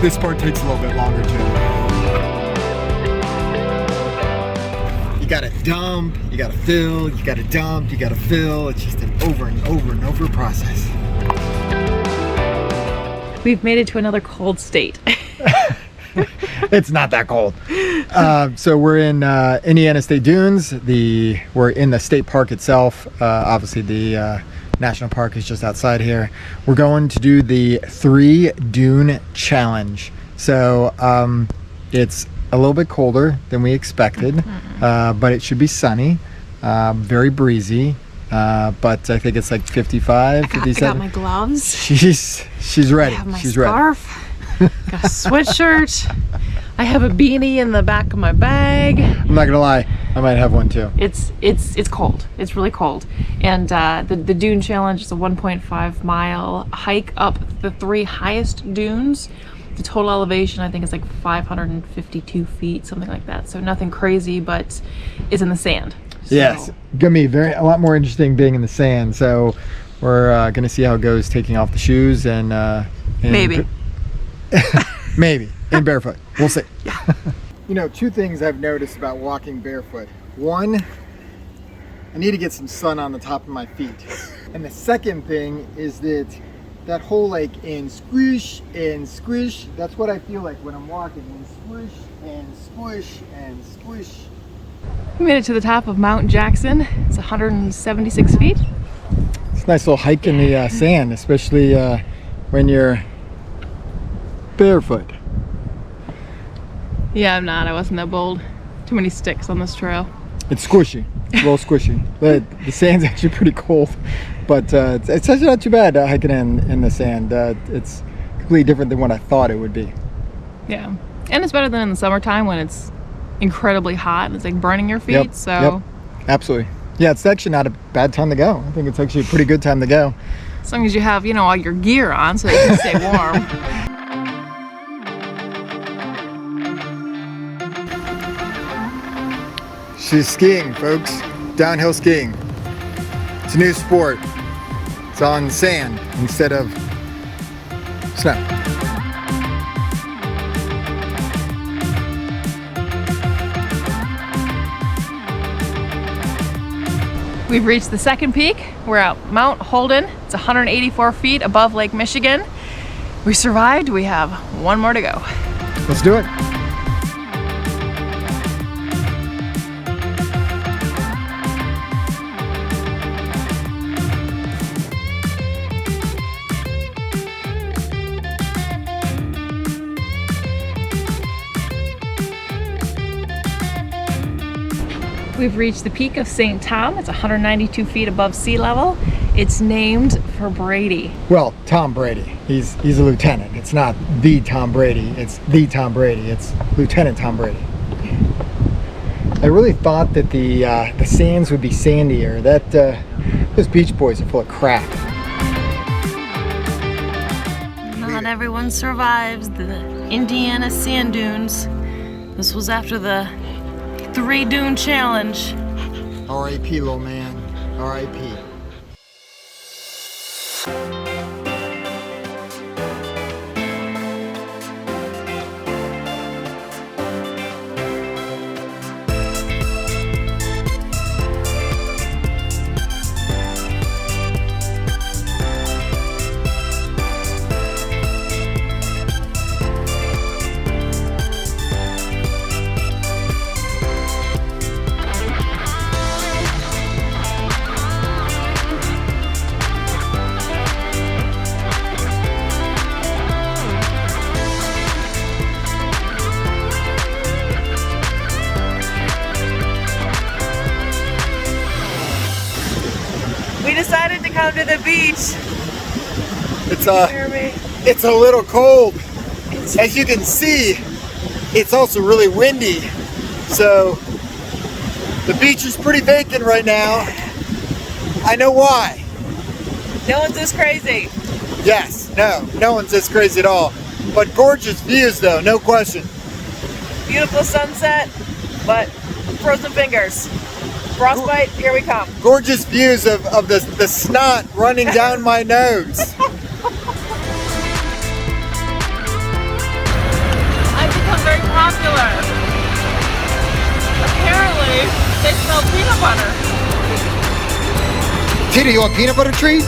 This part takes a little bit longer too. You gotta dump, you gotta fill, you gotta dump, you gotta fill. It's just an over and over and over process. We've made it to another cold state. It's not that cold. So we're in Indiana State Dunes. We're in the state park itself. Obviously the national park is just outside here. We're going to do the 3 Dune challenge. So it's a little bit colder than we expected, but it should be sunny, very breezy. But I think it's like 55, 57. I got my gloves. She's ready. I have my She's scarf. Got a sweatshirt. I have a beanie in the back of my bag. I'm not gonna lie, I might have one too. It's cold. It's really cold. And the Dune Challenge is a 1.5 mile hike up the 3 highest dunes. The total elevation I think is like 552 feet, something like that. So nothing crazy, but it's in the sand. So. Yes, gonna be a lot more interesting being in the sand. So we're gonna see how it goes taking off the shoes and maybe. Maybe in barefoot. We'll see. Yeah. You know, 2 things I've noticed about walking barefoot. One, I need to get some sun on the top of my feet. And the second thing is that whole like and squish, that's what I feel like when I'm walking. And squish and squish and squish. We made it to the top of Mount Jackson. It's 176 feet. It's a nice little hike in the sand, especially when you're barefoot. Yeah, I'm not. I wasn't that bold. Too many sticks on this trail. It's squishy. It's a little squishy. The sand's actually pretty cold, but it's actually not too bad hiking in the sand. It's completely different than what I thought it would be. Yeah, and it's better than in the summertime when it's incredibly hot and it's like burning your feet. Yep. So Yep. Absolutely. Yeah, it's actually not a bad time to go. I think it's actually a pretty good time to go. As long as you have, all your gear on so that you can stay warm. She's skiing, folks. Downhill skiing. It's a new sport. It's on sand instead of snow. We've reached the second peak. We're at Mount Holden. It's 184 feet above Lake Michigan. We survived. We have 1 more to go. Let's do it. We've reached the peak of St. Tom. It's 192 feet above sea level. It's named for Brady. Well, Tom Brady. He's a lieutenant. It's not the Tom Brady. It's the Tom Brady. It's Lieutenant Tom Brady. I really thought that the sands would be sandier. Those Beach Boys are full of crap. Not everyone survives the Indiana sand dunes. This was after the 3 Dune challenge. R.I.P. little man. R.I.P. We decided to come to the beach. It's a little cold. As you can see, it's also really windy. So the beach is pretty vacant right now. I know why. No one's this crazy. Yes, no one's this crazy at all. But gorgeous views though, no question. Beautiful sunset, but frozen fingers. Frostbite, here we come. Gorgeous views of the snot running down my nose. popular. Apparently, they smell peanut butter. Tita, you want peanut butter treat?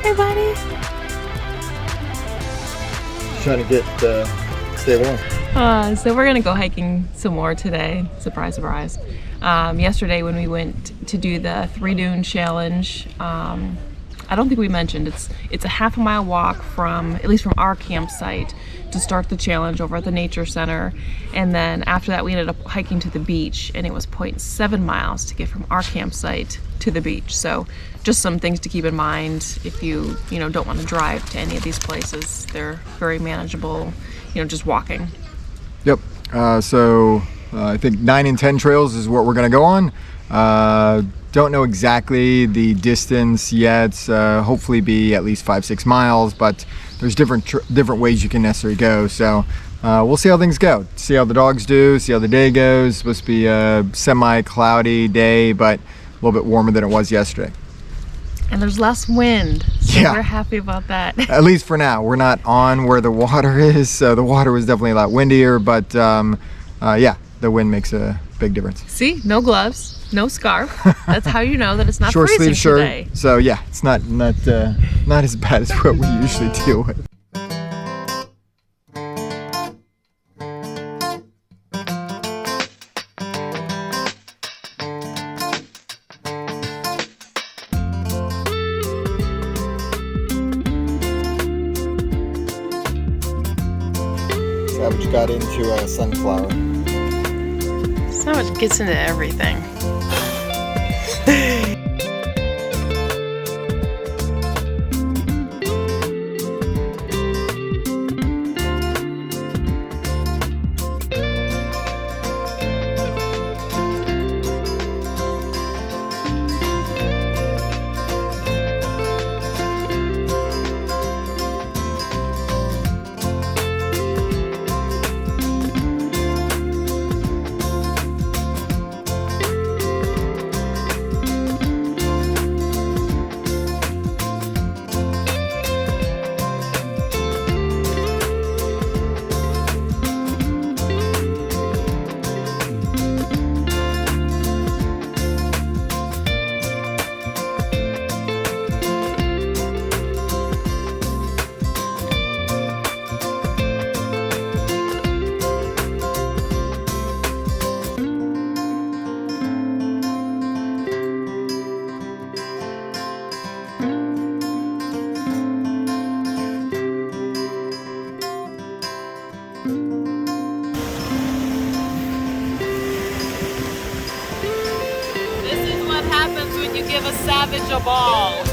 Hey, buddy. Trying to get stay warm. So we're gonna go hiking some more today. Surprise, surprise. Yesterday when we went to do the 3 Dune challenge, I don't think we mentioned it's a half a mile walk from, at least from our campsite, to start the challenge over at the nature center, and then after that we ended up hiking to the beach, and it was 0.7 miles to get from our campsite to the beach. So just some things to keep in mind if you don't want to drive to any of these places. They're very manageable, just walking. Yep. So I think 9 and 10 trails is what we're going to go on. Don't know exactly the distance yet. Hopefully be at least 5-6 miles, but there's different ways you can necessarily go. So we'll see how things go. See how the dogs do. See how the day goes. It's supposed to be a semi-cloudy day, but a little bit warmer than it was yesterday. And there's less wind, so Yeah. we're happy about that. At least for now. We're not on where the water is, so the water was definitely a lot windier, but yeah, the wind makes a big difference. See, no gloves, no scarf. That's how you know that it's not Short freezing sleeve shirt. today. So yeah, it's not as bad as what we usually deal with. Savage got into a sunflower. Savage gets into everything. This is what happens when you give a savage a ball.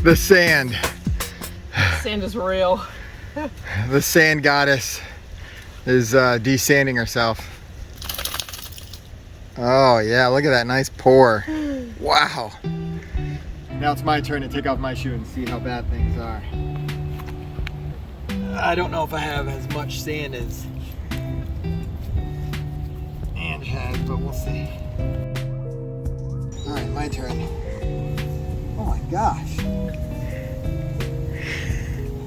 The sand. Sand is real. The sand goddess is desanding herself. Oh yeah, look at that nice pour. Wow. Now it's my turn to take off my shoe and see how bad things are. I don't know if I have as much sand as Ange has, but we'll see. All right, my turn. Oh my gosh.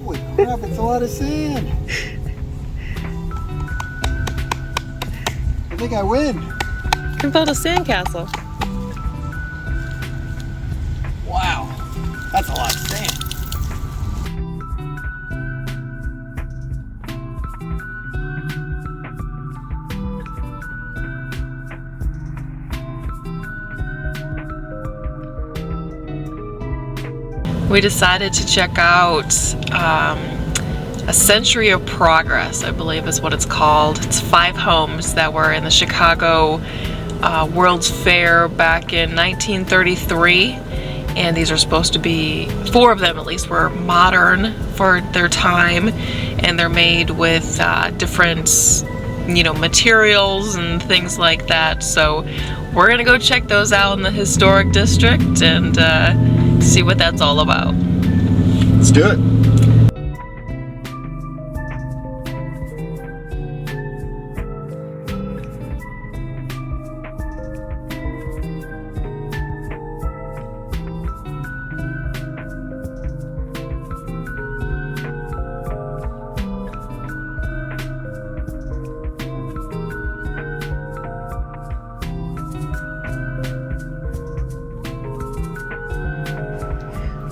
Holy crap, it's a lot of sand. I think I win. You can build a sandcastle. Wow, that's a lot of sand. We decided to check out A Century of Progress, I believe is what it's called. It's 5 homes that were in the Chicago World's Fair back in 1933, and these are supposed to be, 4 of them at least, were modern for their time, and they're made with different, materials and things like that. So we're gonna go check those out in the historic district and see what that's all about. Let's do it.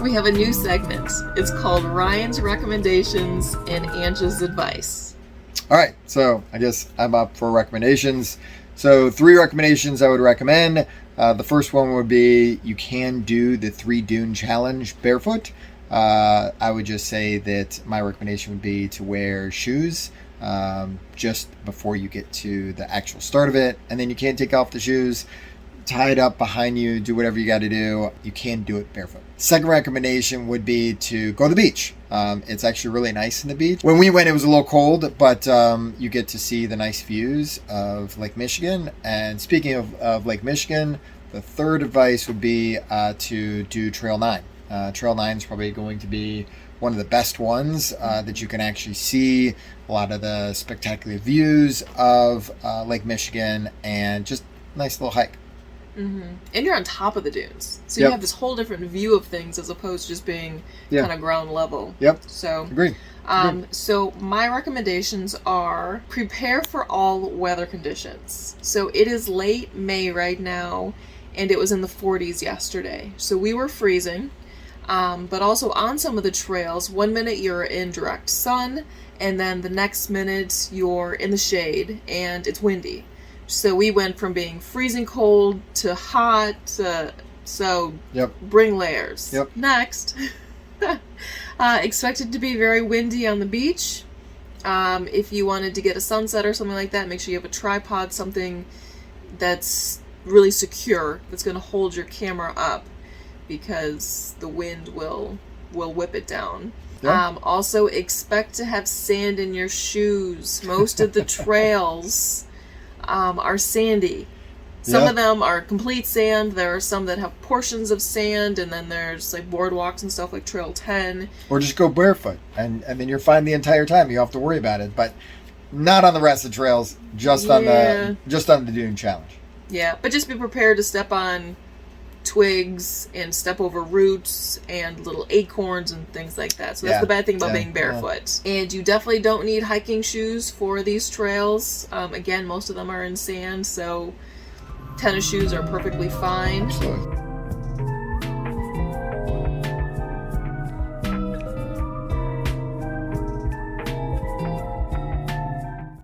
We have a new segment. It's called Ryan's Recommendations and Angie's Advice. All right, so I guess I'm up for recommendations. So 3 recommendations I would recommend. The first one would be you can do the 3 Dune challenge barefoot. I would just say that my recommendation would be to wear shoes just before you get to the actual start of it, and then you can't take off the shoes. Tie it up behind you, do whatever you got to do. You can do it barefoot. Second recommendation would be to go to the beach. It's actually really nice in the beach. When we went, it was a little cold, but you get to see the nice views of Lake Michigan. And speaking of Lake Michigan, the third advice would be to do Trail 9. Trail 9 is probably going to be one of the best ones that you can actually see a lot of the spectacular views of Lake Michigan, and just a nice little hike. Mm-hmm. And you're on top of the dunes, so Yep. you have this whole different view of things as opposed to just being kind of ground level. Yep. So Agree. So my recommendations are prepare for all weather conditions. So it is late May right now, and it was in the 40s yesterday. So we were freezing, but also on some of the trails, 1 minute you're in direct sun, and then the next minute you're in the shade, and it's windy. So we went from being freezing cold to hot, so bring layers. Yep. Next, expected to be very windy on the beach. If you wanted to get a sunset or something like that, make sure you have a tripod, something that's really secure, that's going to hold your camera up, because the wind will whip it down. Yeah. Also, expect to have sand in your shoes. Most of the trails are sandy. Some of them are complete sand. There are some that have portions of sand, and then there's like boardwalks and stuff like Trail 10. Or just go barefoot, and then you're fine the entire time. You don't have to worry about it, but not on the rest of the trails. Just on the Dune challenge. Yeah, but just be prepared to step on twigs and step over roots and little acorns and things like that. So that's the bad thing about being barefoot. And you definitely don't need hiking shoes for these trails. Again, most of them are in sand, so tennis shoes are perfectly fine. Absolutely.